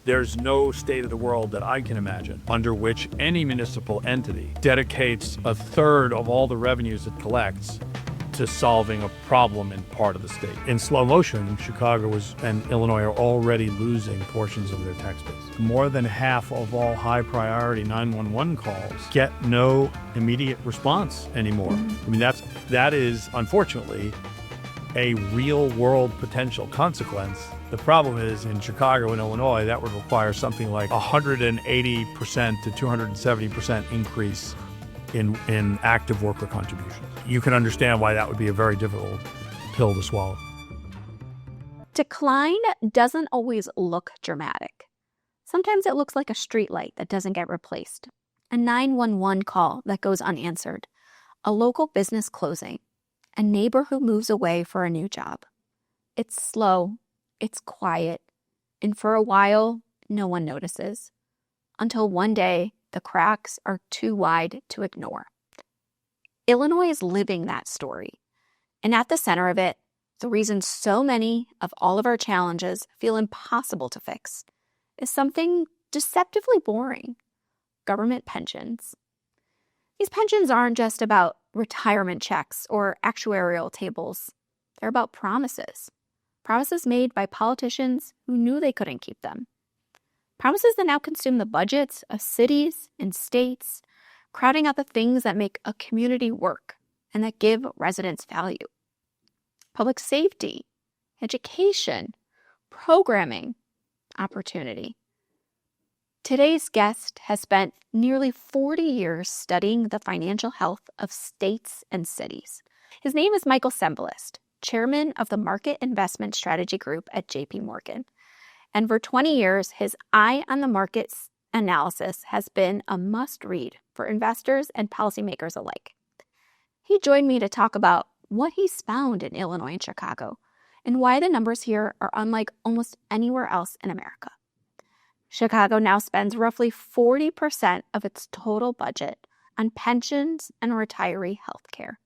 There's no state of the world that I can imagine under which any municipal entity dedicates a third of all the revenues it collects to solving a problem in part of the state. In slow motion, Chicago and Illinois are already losing portions of their tax base. More than half of all high priority 911 calls get no immediate response anymore. I mean, that is unfortunately a real world potential consequence. The problem is in Chicago and Illinois, that would require something like 180% to 270% increase in active worker contributions. You can understand why that would be a very difficult pill to swallow. Decline doesn't always look dramatic. Sometimes it looks like a streetlight that doesn't get replaced, a 911 call that goes unanswered, a local business closing, a neighbor who moves away for a new job. It's slow, it's quiet, and for a while, no one notices. Until one day, the cracks are too wide to ignore. Illinois is living that story. And at the center of it, the reason so many of all of our challenges feel impossible to fix is something deceptively boring: government pensions. These pensions aren't just about retirement checks or actuarial tables. They're about promises. Promises made by politicians who knew they couldn't keep them. Promises that now consume the budgets of cities and states, crowding out the things that make a community work and that give residents value. Public safety, education, programming, opportunity. Today's guest has spent nearly 40 years studying the financial health of states and cities. His name is Michael Cembalest, chairman of the Market Investment Strategy Group at JPMorgan. And for 20 years, his eye on the markets analysis has been a must-read for investors and policymakers alike. He joined me to talk about what he's found in Illinois and Chicago and why the numbers here are unlike almost anywhere else in America. Chicago now spends roughly 40% of its total budget on pensions and retiree health care.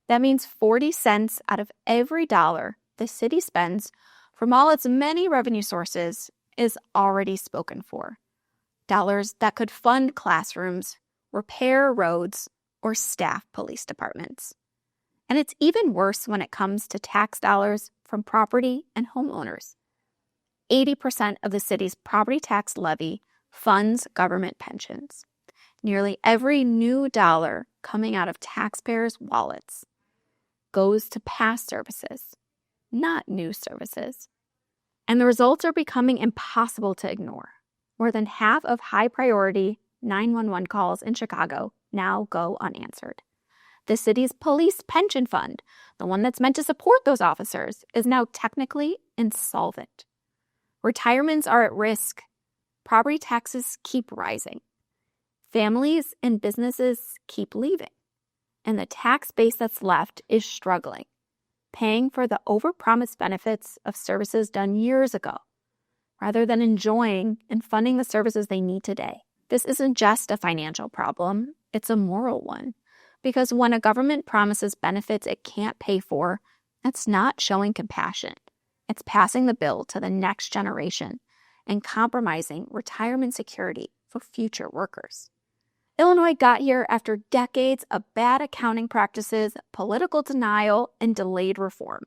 That means 40 cents out of every dollar the city spends from all its many revenue sources is already spoken for. Dollars that could fund classrooms, repair roads, or staff police departments. And it's even worse when it comes to tax dollars from property and homeowners. 80% of the city's property tax levy funds government pensions. Nearly every new dollar coming out of taxpayers' wallets goes to past services, not new services. And the results are becoming impossible to ignore. More than half of high-priority 911 calls in Chicago now go unanswered. The city's police pension fund, the one that's meant to support those officers, is now technically insolvent. Retirements are at risk. Property taxes keep rising. Families and businesses keep leaving. And the tax base that's left is struggling, paying for the overpromised benefits of services done years ago, rather than enjoying and funding the services they need today. This isn't just a financial problem, it's a moral one. Because when a government promises benefits it can't pay for, it's not showing compassion. It's passing the bill to the next generation and compromising retirement security for future workers. Illinois got here after decades of bad accounting practices, political denial, and delayed reform.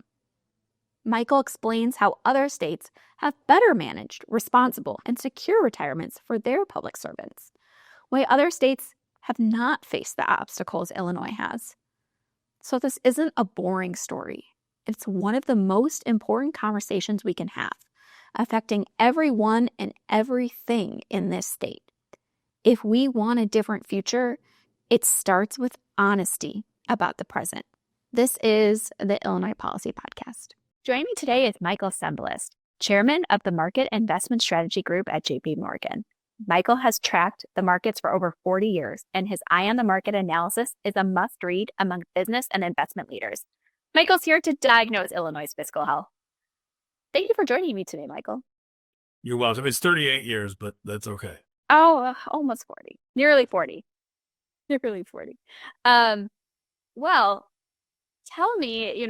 Michael explains how other states have better managed responsible and secure retirements for their public servants, why other states have not faced the obstacles Illinois has. So this isn't a boring story. It's one of the most important conversations we can have, affecting everyone and everything in this state. If we want a different future, it starts with honesty about the present. This is the Illinois Policy Podcast. Joining me today is Michael Cembalest, chairman of the Market Investment Strategy Group at JPMorgan. Michael has tracked the markets for over 40 years, and his eye on the market analysis is a must-read among business and investment leaders. Michael's here to diagnose Illinois' fiscal health. Thank you for joining me today, Michael. You're welcome. It's 38 years, but that's okay. Oh, almost 40. Nearly 40. Nearly 40. Well, tell me,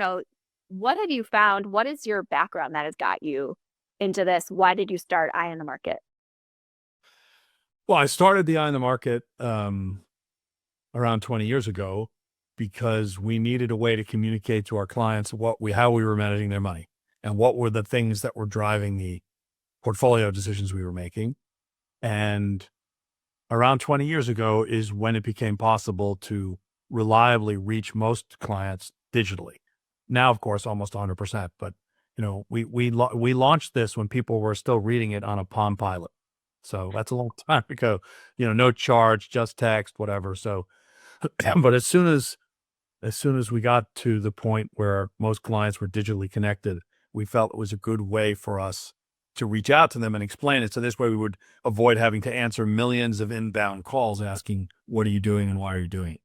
what have you found? What is your background that has got you into this? Why did you start Eye on the Market? Well, I started the Eye on the Market around 20 years ago because we needed a way to communicate to our clients how we were managing their money and what were the things that were driving the portfolio decisions we were making. And around 20 years ago is when it became possible to reliably reach most clients digitally. Now, of course, almost 100%. But we launched this when people were still reading it on a Palm Pilot, so that's a long time ago. No charge, just text, whatever. So, but as soon as we got to the point where most clients were digitally connected, we felt it was a good way for us to reach out to them and explain it. So this way we would avoid having to answer millions of inbound calls asking, what are you doing and why are you doing it?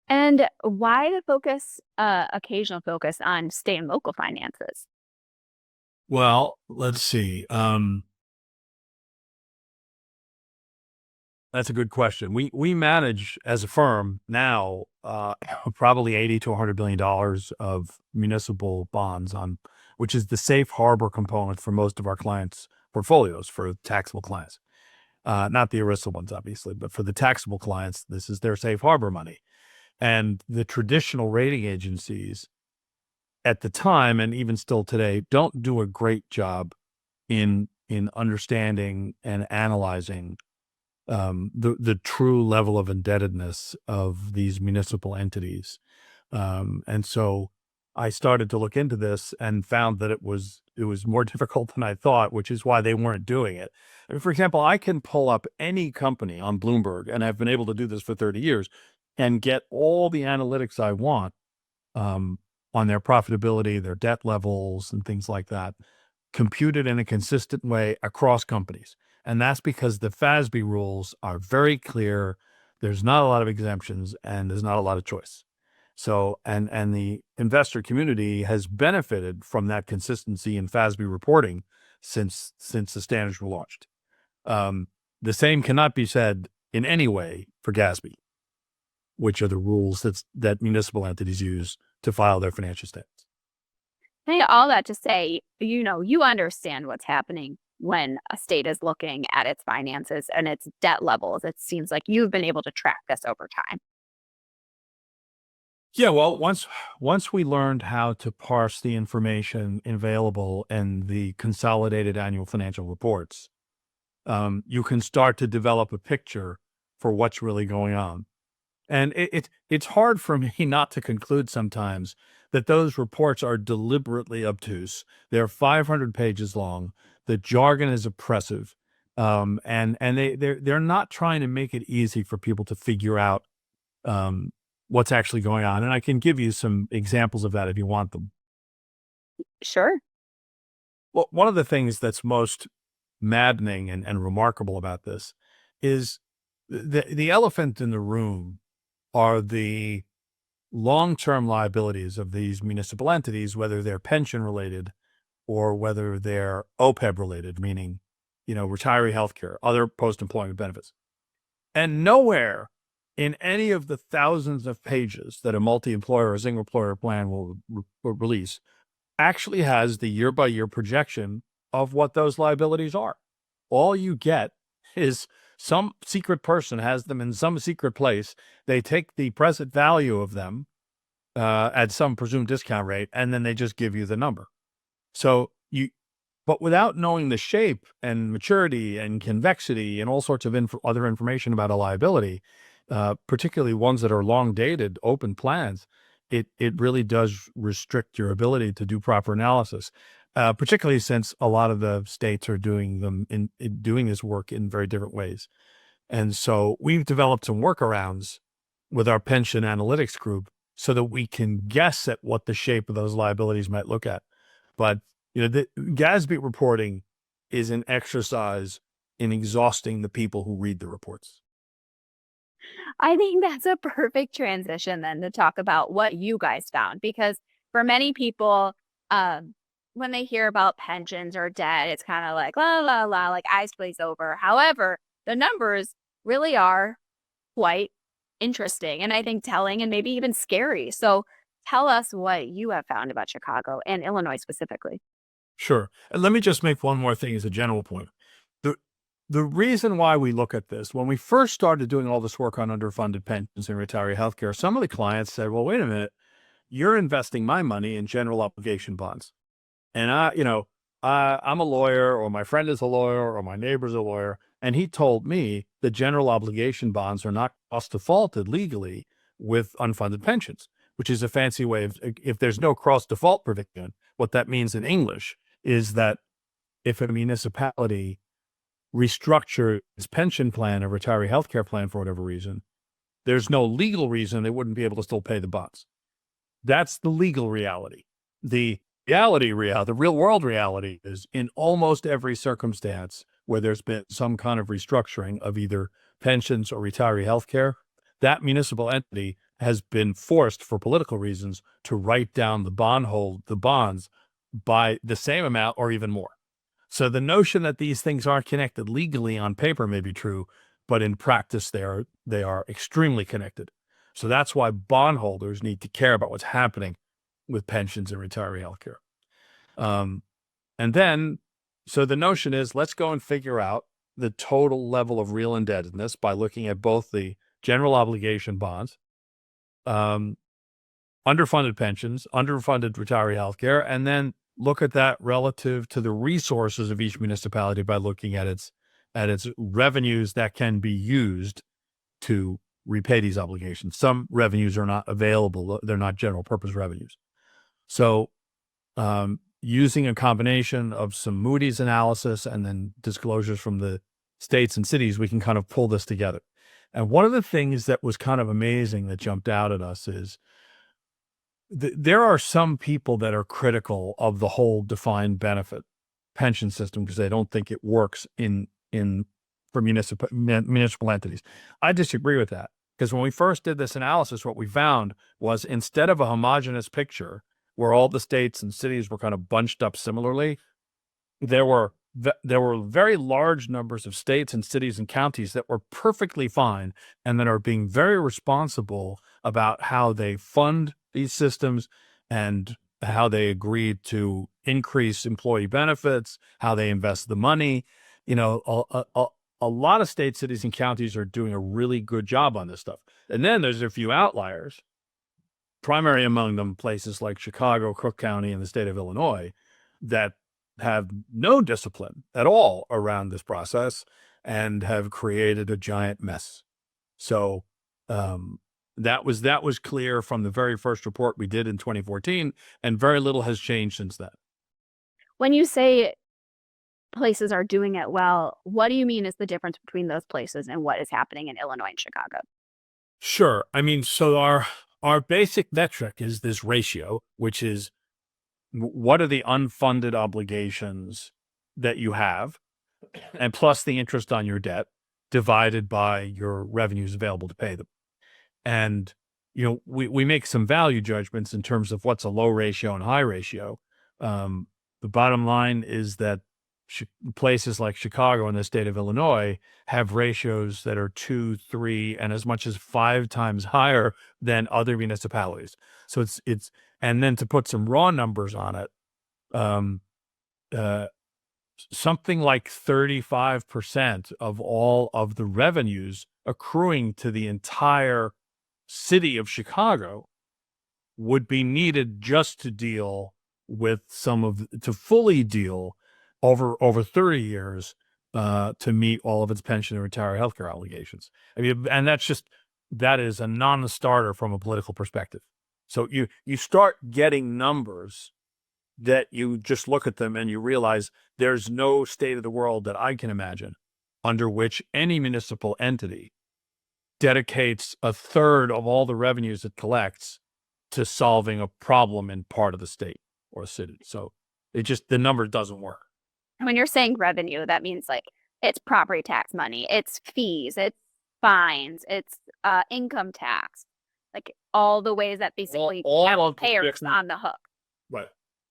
And why the occasional focus on state and local finances? Well, let's see. That's a good question. We manage as a firm now probably 80 to $100 billion of municipal bonds which is the safe harbor component for most of our clients' portfolios for taxable clients. Not the ERISA ones, obviously, but for the taxable clients, this is their safe harbor money. And the traditional rating agencies at the time, and even still today, don't do a great job in understanding and analyzing the true level of indebtedness of these municipal entities. And so I started to look into this and found that it was more difficult than I thought, which is why they weren't doing it. I mean, for example, I can pull up any company on Bloomberg, and I've been able to do this for 30 years, and get all the analytics I want on their profitability, their debt levels, and things like that, computed in a consistent way across companies. And that's because the FASB rules are very clear. There's not a lot of exemptions and there's not a lot of choice. So, and the investor community has benefited from that consistency in FASB reporting since the standards were launched. The same cannot be said in any way for GASB, which are the rules that municipal entities use to file their financial statements. Hey, all that to say, you understand what's happening when a state is looking at its finances and its debt levels. It seems like you've been able to track this over time. Yeah, well, once we learned how to parse the information available in the consolidated annual financial reports, you can start to develop a picture for what's really going on. And it's hard for me not to conclude sometimes that those reports are deliberately obtuse. They're 500 pages long. The jargon is oppressive, and they're not trying to make it easy for people to figure out what's actually going on. And I can give you some examples of that if you want them. Sure. Well, one of the things that's most maddening and remarkable about this is the elephant in the room are the long-term liabilities of these municipal entities, whether they're pension related or whether they're OPEB related, meaning, retiree healthcare, other post-employment benefits. And nowhere in any of the thousands of pages that a multi-employer or single employer plan will release actually has the year-by-year projection of what those liabilities are. All you get is some secret person has them in some secret place. They take the present value of them at some presumed discount rate, and then they just give you the number. But without knowing the shape and maturity and convexity and all sorts of other information about a liability, particularly ones that are long dated, open plans, it really does restrict your ability to do proper analysis. Particularly since a lot of the states are doing doing this work in very different ways. And so we've developed some workarounds with our pension analytics group so that we can guess at what the shape of those liabilities might look at. But, the GASB reporting is an exercise in exhausting the people who read the reports. I think that's a perfect transition then to talk about what you guys found, because for many people, when they hear about pensions or debt, it's kind of like, la, la, la, like eyes glaze over. However, the numbers really are quite interesting and I think telling and maybe even scary. So tell us what you have found about Chicago and Illinois specifically. Sure. And let me just make one more thing as a general point. The The reason why we look at this, when we first started doing all this work on underfunded pensions and retiree healthcare, some of the clients said, well, wait a minute, you're investing my money in general obligation bonds. And I'm a lawyer, or my friend is a lawyer, or my neighbor's a lawyer. And he told me the general obligation bonds are not cross defaulted legally with unfunded pensions, which is a fancy way of, if there's no cross default provision, what that means in English is that if a municipality restructure its pension plan or retiree healthcare plan for whatever reason, there's no legal reason they wouldn't be able to still pay the bonds. That's the legal reality. The the real world reality is in almost every circumstance where there's been some kind of restructuring of either pensions or retiree healthcare, that municipal entity has been forced for political reasons to write down the bonds by the same amount or even more. So the notion that these things aren't connected legally on paper may be true, but in practice they are extremely connected. So that's why bondholders need to care about what's happening with pensions and retiree healthcare. And then, so the notion is, let's go and figure out the total level of real indebtedness by looking at both the general obligation bonds, underfunded pensions, underfunded retiree healthcare, and then look at that relative to the resources of each municipality by looking at its revenues that can be used to repay these obligations. Some revenues are not available. They're not general purpose revenues. So using a combination of some Moody's analysis and then disclosures from the states and cities, we can kind of pull this together. And one of the things that was kind of amazing that jumped out at us is there are some people that are critical of the whole defined benefit pension system because they don't think it works for municipal entities. I disagree with that, because when we first did this analysis, what we found was, instead of a homogeneous picture where all the states and cities were kind of bunched up similarly, there were very large numbers of states and cities and counties that were perfectly fine and that are being very responsible about how they fund these systems and how they agreed to increase employee benefits, how they invest the money. A lot of states, cities, and counties are doing a really good job on this stuff. And then there's a few outliers, primary among them places like Chicago, Cook County, and the state of Illinois, that have no discipline at all around this process and have created a giant mess. So that was clear from the very first report we did in 2014, and very little has changed since then. When you say places are doing it well, what do you mean is the difference between those places and what is happening in Illinois and Chicago? Sure. I mean, so our basic metric is this ratio, which is what are the unfunded obligations that you have, and plus the interest on your debt divided by your revenues available to pay them. And, we make some value judgments in terms of what's a low ratio and high ratio. The bottom line is that places like Chicago and the state of Illinois have ratios that are 2, 3, and as much as 5 times higher than other municipalities. So it's and then to put some raw numbers on it, something like 35% of all of the revenues accruing to the entire city of Chicago would be needed just to deal with to fully deal over 30 years to meet all of its pension and retiree healthcare obligations. I mean, and that is a non-starter from a political perspective. So you start getting numbers that you just look at them and you realize there's no state of the world that I can imagine under which any municipal entity dedicates a third of all the revenues it collects to solving a problem in part of the state or city. So the number doesn't work. When you're saying revenue, that means like it's property tax money, it's fees, it's fines, it's income tax, like all the ways that basically all payers on the hook. Right.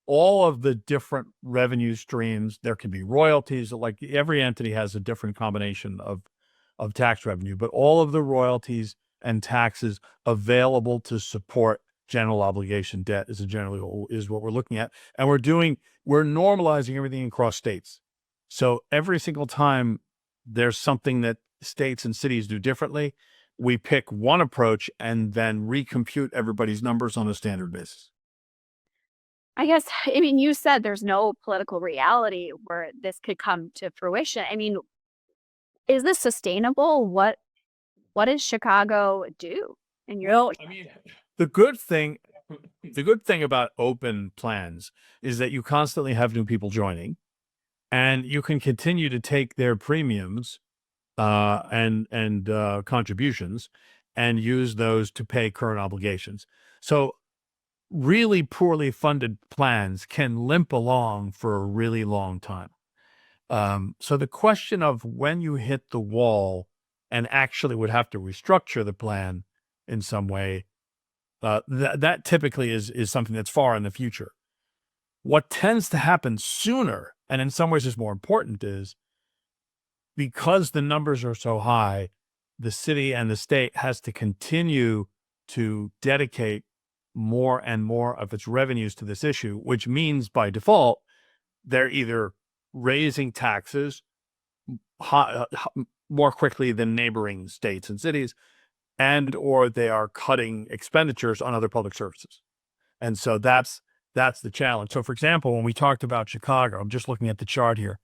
All of the different revenue streams. There can be royalties. Like every entity has a different combination of tax revenue, but all of the royalties and taxes available to support general obligation debt is what we're looking at. And we're normalizing everything across states. So every single time there's something that states and cities do differently, we pick one approach and then recompute everybody's numbers on a standard basis. I guess, I mean, you said there's no political reality where this could come to fruition. I mean, is this sustainable? What does Chicago do in your Well, I mean, the good thing the good thing about open plans is that you constantly have new people joining, and you can continue to take their premiums and contributions and use those to pay current obligations. So really poorly funded plans can limp along for a really long time. So the question of when you hit the wall and actually would have to restructure the plan in some way, that typically is something that's far in the future. What tends to happen sooner, and in some ways is more important, is because the numbers are so high, the city and the state has to continue to dedicate more and more of its revenues to this issue, which means by default, they're either raising taxes more quickly than neighboring states and cities, and or they are cutting expenditures on other public services. And so that's the challenge. So for example, when we talked about Chicago, I'm just looking at the chart here.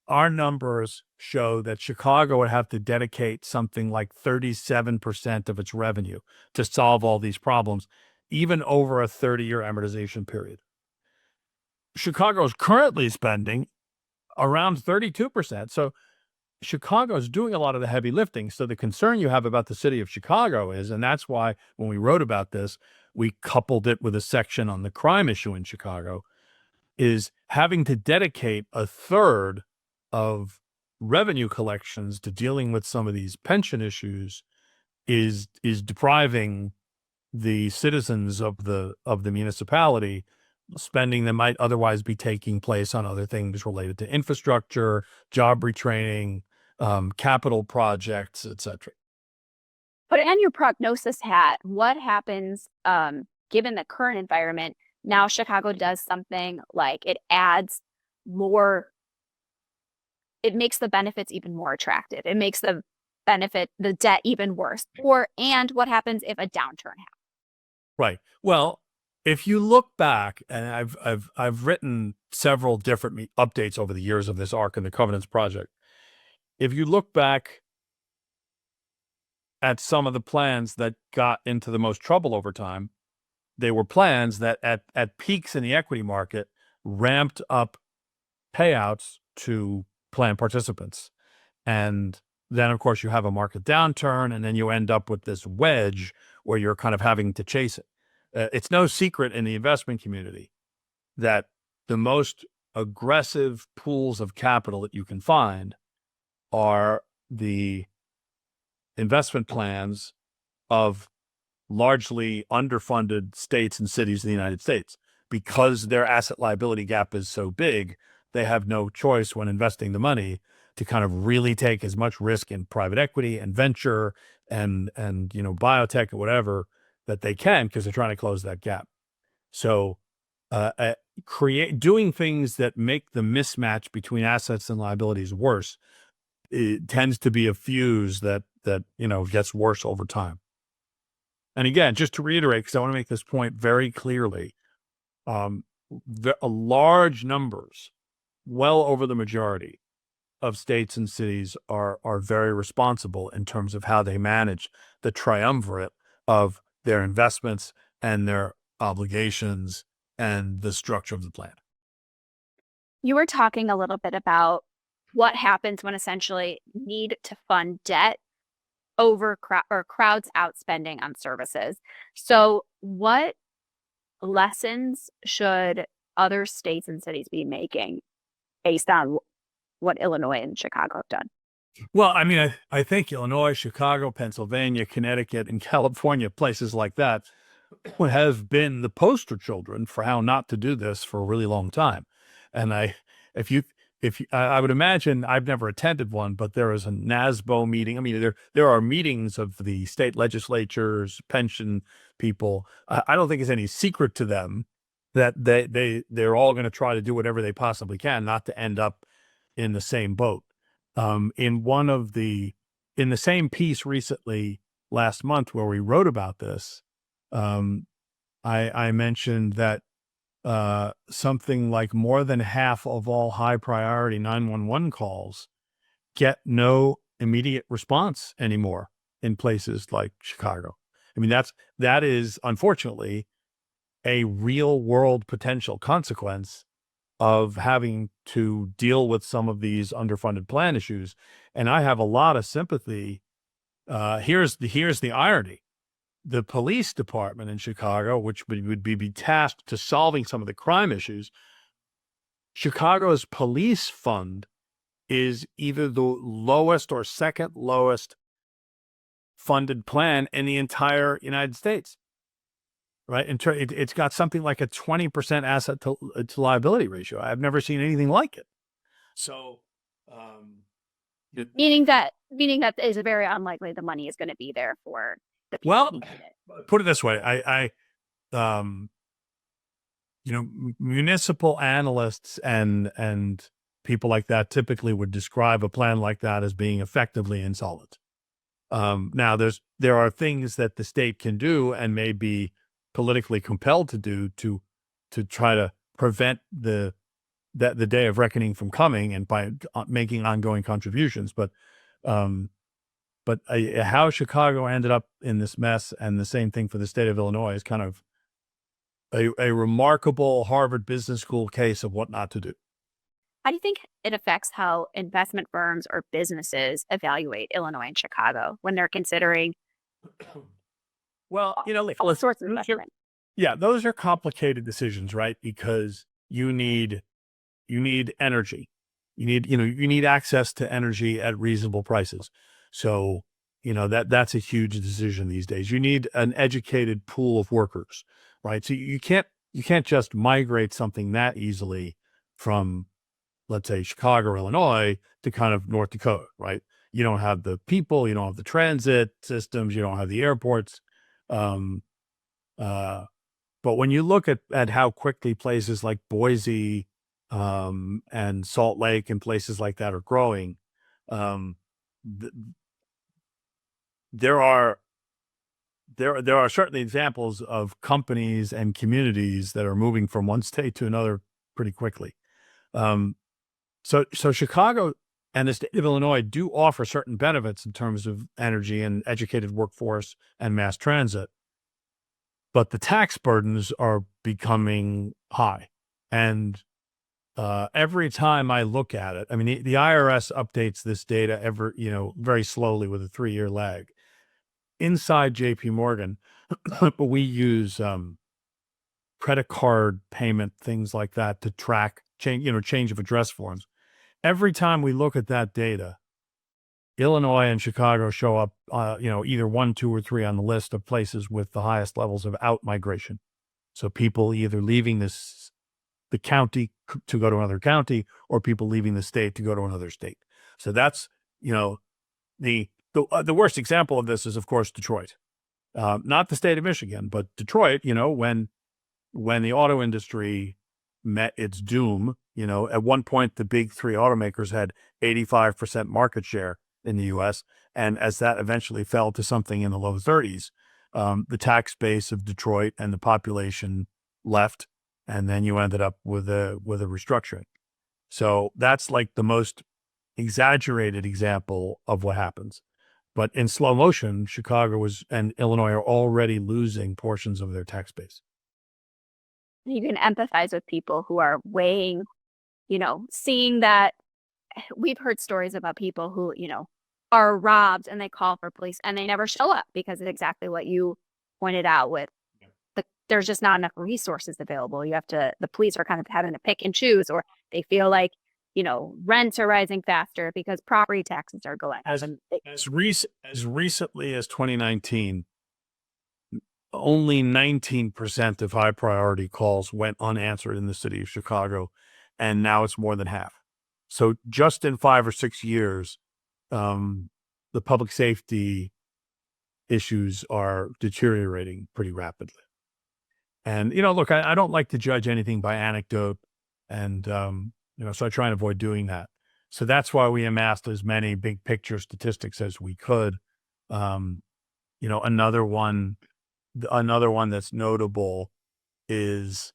Our numbers show that Chicago would have to dedicate something like 37% of its revenue to solve all these problems, even over a 30-year amortization period. Chicago is currently spending around 32%. So Chicago is doing a lot of the heavy lifting. So the concern you have about the city of Chicago is, and that's why when we wrote about this, we coupled it with a section on the crime issue in Chicago, is having to dedicate a third of revenue collections to dealing with some of these pension issues is depriving the citizens of the municipality spending that might otherwise be taking place on other things related to infrastructure, job retraining, capital projects, etc. Put on your prognosis hat. What happens given the current environment? Now Chicago does something like it adds more, it makes the benefits even more attractive. It makes the debt even worse. And what happens if a downturn happens? Right. Well, if you look back, and I've written several different updates over the years of this Ark and the Covenants project. If you look back at some of the plans that got into the most trouble over time, they were plans that at peaks in the equity market ramped up payouts to plan participants. And then, of course, you have a market downturn, and then you end up with this wedge where you're kind of having to chase it. It's no secret in the investment community that the most aggressive pools of capital that you can find are the investment plans of largely underfunded states and cities in the United States. Because their asset liability gap is so big, they have no choice when investing the money to kind of really take as much risk in private equity and venture and biotech or whatever that they can, because they're trying to close that gap. So doing things that make the mismatch between assets and liabilities worse, it tends to be a fuse that gets worse over time. And again, just to reiterate, because I want to make this point very clearly, large numbers, well over the majority of states and cities are very responsible in terms of how they manage the triumvirate of their investments and their obligations and the structure of the plan. You were talking a little bit about what happens when essentially need to fund debt crowds out spending on services. So what lessons should other states and cities be making based on what Illinois and Chicago have done? Well, I mean, I think Illinois, Chicago, Pennsylvania, Connecticut, and California, places like that, have been the poster children for how not to do this for a really long time. And I would imagine, I've never attended one, but there is a NASBO meeting. I mean, there are meetings of the state legislatures, pension people. I don't think it's any secret to them that they're all going to try to do whatever they possibly can not to end up in the same boat. In the same piece recently last month where we wrote about this, I mentioned that something like more than half of all high priority 911 calls get no immediate response anymore in places like Chicago. I mean, that is unfortunately a real world potential consequence of having to deal with some of these underfunded plan issues. And I have a lot of sympathy. Here's the irony. The police department in Chicago, which would be tasked to solving some of the crime issues, Chicago's police fund is either the lowest or second lowest funded plan in the entire United States, right? It's got something like a 20% asset to liability ratio. I've never seen anything like it. So, meaning that it's very unlikely the money is going to be there for the people well, who need it. put it this way, municipal analysts and people like that typically would describe a plan like that as being effectively insolvent. Now there are things that the state can do and may be politically compelled to do to try to prevent the day of reckoning from coming, and by making ongoing contributions. But how Chicago ended up in this mess, and the same thing for the state of Illinois, is kind of a remarkable Harvard Business School case of what not to do. How do you think it affects how investment firms or businesses evaluate Illinois and Chicago when they're considering Well, all sorts of investment? yeah, those are complicated decisions, right? Because you need energy. You need access to energy at reasonable prices. So, that's a huge decision these days. You need an educated pool of workers, right? So you can't just migrate something that easily from, let's say, Chicago, Illinois to kind of North Dakota, right? You don't have the people, you don't have the transit systems, you don't have the airports. Um, but when you look at how quickly places like Boise, and Salt Lake and places like that are growing, um, th- there are certainly examples of companies and communities that are moving from one state to another pretty quickly. So Chicago and the state of Illinois do offer certain benefits in terms of energy and educated workforce and mass transit, but the tax burdens are becoming high. And every time I look at it, I mean, the IRS updates this data very slowly with a 3-year lag. Inside JPMorgan, but we use credit card payment, things like that, to track change of address forms. Every time we look at that data, Illinois and Chicago show up, either 1, 2, or 3 on the list of places with the highest levels of outmigration. So people either leaving the county to go to another county, or people leaving the state to go to another state. So that's, the worst example of this is, of course, Detroit. Not the state of Michigan, but Detroit. When the auto industry met its doom, at one point the big 3 automakers had 85% market share in the U.S., and as that eventually fell to something in the low 30s, the tax base of Detroit and the population left, and then you ended up with a restructuring. So that's like the most exaggerated example of what happens. But in slow motion, Chicago and Illinois are already losing portions of their tax base. You can empathize with people who are weighing, seeing that. We've heard stories about people who, are robbed and they call for police and they never show up because it's exactly what you pointed out with there's just not enough resources available. The police are kind of having to pick and choose, or they feel like, rents are rising faster because property taxes are going up. As recently as 2019, only 19% of high priority calls went unanswered in the city of Chicago, and now it's more than half. So just in 5 or 6 years, the public safety issues are deteriorating pretty rapidly. And, look, I don't like to judge anything by anecdote, and, so I try and avoid doing that. So that's why we amassed as many big picture statistics as we could. Another one that's notable is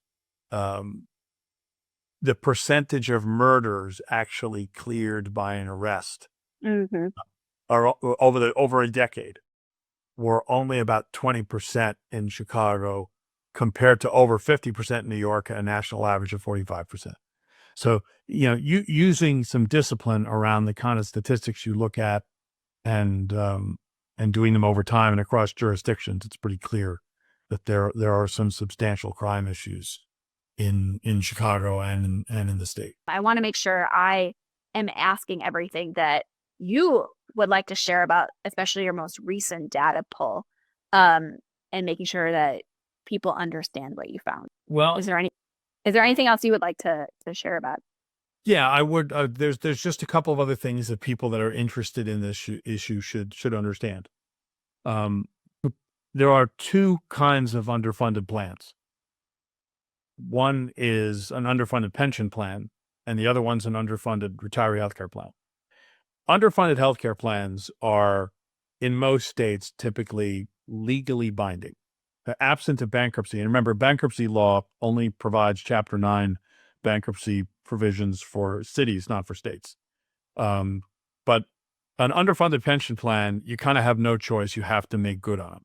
the percentage of murders actually cleared by an arrest Mm-hmm. or over a decade were only about 20% in Chicago compared to over 50% in New York, a national average of 45%. So, using some discipline around the kind of statistics you look at and doing them over time and across jurisdictions, it's pretty clear that there are some substantial crime issues in Chicago and in the state. I want to make sure I am asking everything that you would like to share about, especially your most recent data pull, and making sure that people understand what you found. Well, Is there anything else you would like to share about? yeah, I would. There's just a couple of other things that people that are interested in this issue should understand. There are two kinds of underfunded plans. One is an underfunded pension plan, and the other one's an underfunded retiree healthcare plan. Underfunded healthcare plans are, in most states, typically legally binding. Absent of bankruptcy, and remember, bankruptcy law only provides Chapter 9 bankruptcy provisions for cities, not for states. But an underfunded pension plan, you kind of have no choice. You have to make good on.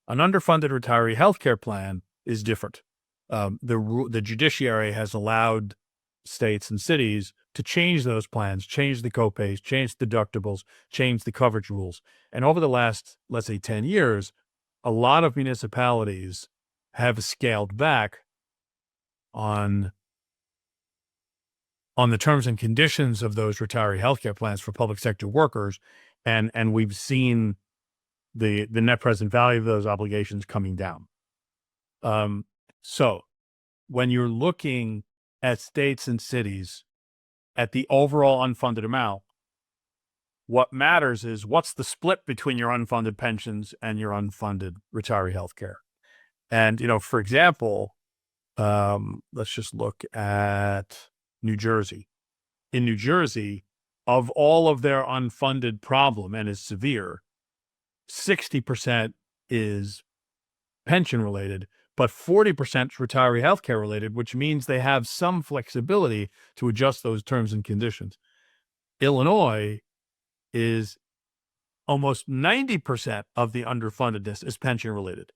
An underfunded retiree healthcare plan is different. The judiciary has allowed states and cities to change those plans, change the copays, change deductibles, change the coverage rules. And over the last, let's say, 10 years, a lot of municipalities have scaled back on the terms and conditions of those retiree healthcare plans for public sector workers. And we've seen the net present value of those obligations coming down. So when you're looking at states and cities at the overall unfunded amount, what matters is what's the split between your unfunded pensions and your unfunded retiree healthcare. And, for example, let's just look at New Jersey. In New Jersey, of all of their unfunded problem, and is severe, 60% is pension related, but 40% is retiree healthcare related, which means they have some flexibility to adjust those terms and conditions. Illinois is almost 90% of the underfundedness is pension related.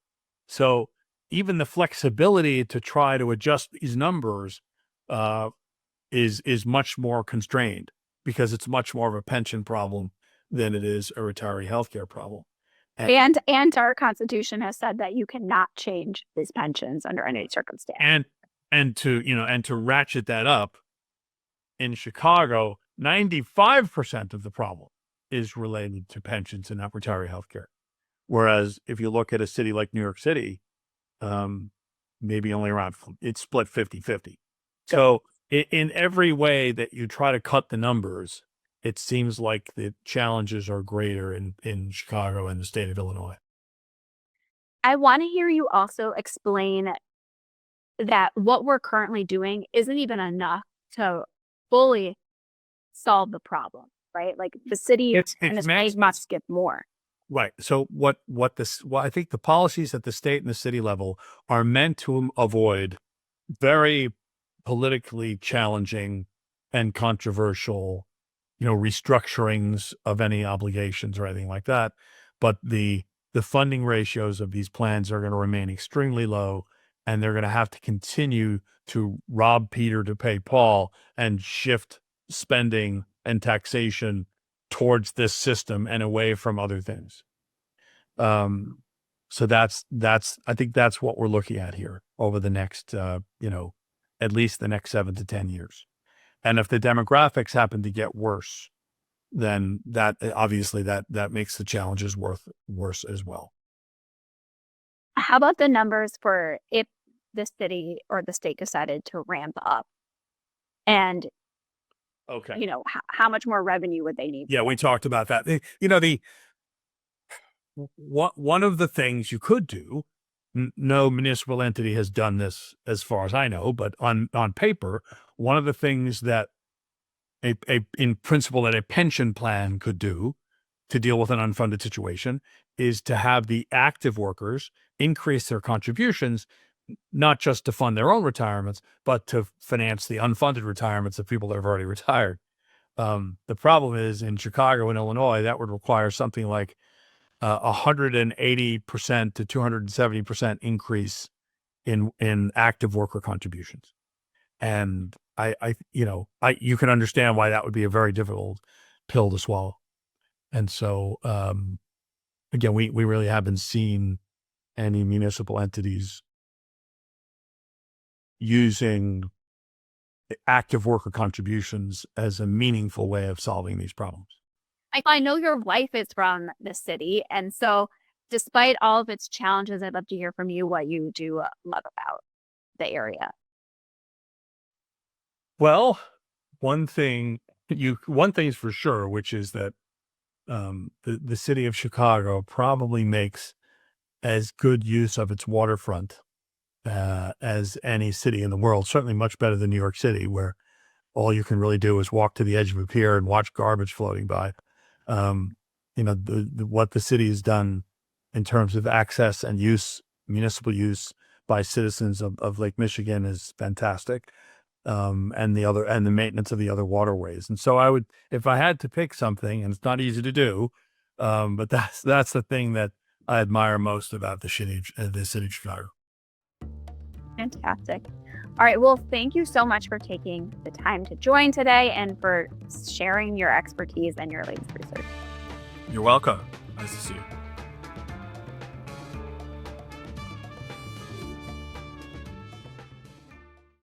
So even the flexibility to try to adjust these numbers is much more constrained because it's much more of a pension problem than it is a retiree healthcare problem. And our Constitution has said that you cannot change these pensions under any circumstance. And to ratchet that up, in Chicago, 95% of the problem is related to pensions and not retiree healthcare. Whereas if you look at a city like New York City, maybe only around, it's split 50-50. So in every way that you try to cut the numbers, it seems like the challenges are greater in Chicago and the state of Illinois. I want to hear you also explain that what we're currently doing isn't even enough to fully solve the problem, right? Like the city and the state must get more. Right. So I think the policies at the state and the city level are meant to avoid very politically challenging and controversial, restructurings of any obligations or anything like that. But the funding ratios of these plans are going to remain extremely low, and they're going to have to continue to rob Peter to pay Paul and shift spending and taxation towards this system and away from other things. So I think that's what we're looking at here over the next, at least the next 7 to 10 years. And if the demographics happen to get worse, then that obviously that makes the challenges worse as well. How about the numbers for if the city or the state decided to ramp up? And okay, how much more revenue would they need? Yeah, we talked about that. One of the things you could do, no municipal entity has done this as far as I know, but on paper, one of the things that in principle that a pension plan could do to deal with an unfunded situation is to have the active workers increase their contributions, not just to fund their own retirements, but to finance the unfunded retirements of people that have already retired. The problem is in Chicago and Illinois, that would require something like 180% to 270% increase in active worker contributions. And you can understand why that would be a very difficult pill to swallow. And so, again, we really haven't seen any municipal entities using active worker contributions as a meaningful way of solving these problems. I know your wife is from the city, and so despite all of its challenges, I'd love to hear from you what you do love about the area. Well, one thing is for sure, which is that the city of Chicago probably makes as good use of its waterfront as any city in the world. Certainly, much better than New York City, where all you can really do is walk to the edge of a pier and watch garbage floating by. What the city has done in terms of access and use, municipal use by citizens of Lake Michigan is fantastic. And the maintenance of the other waterways. And so if I had to pick something, and it's not easy to do, but that's the thing that I admire most about the city of Chicago. Fantastic. All right. Well, thank you so much for taking the time to join today and for sharing your expertise and your latest research. You're welcome. Nice to see you.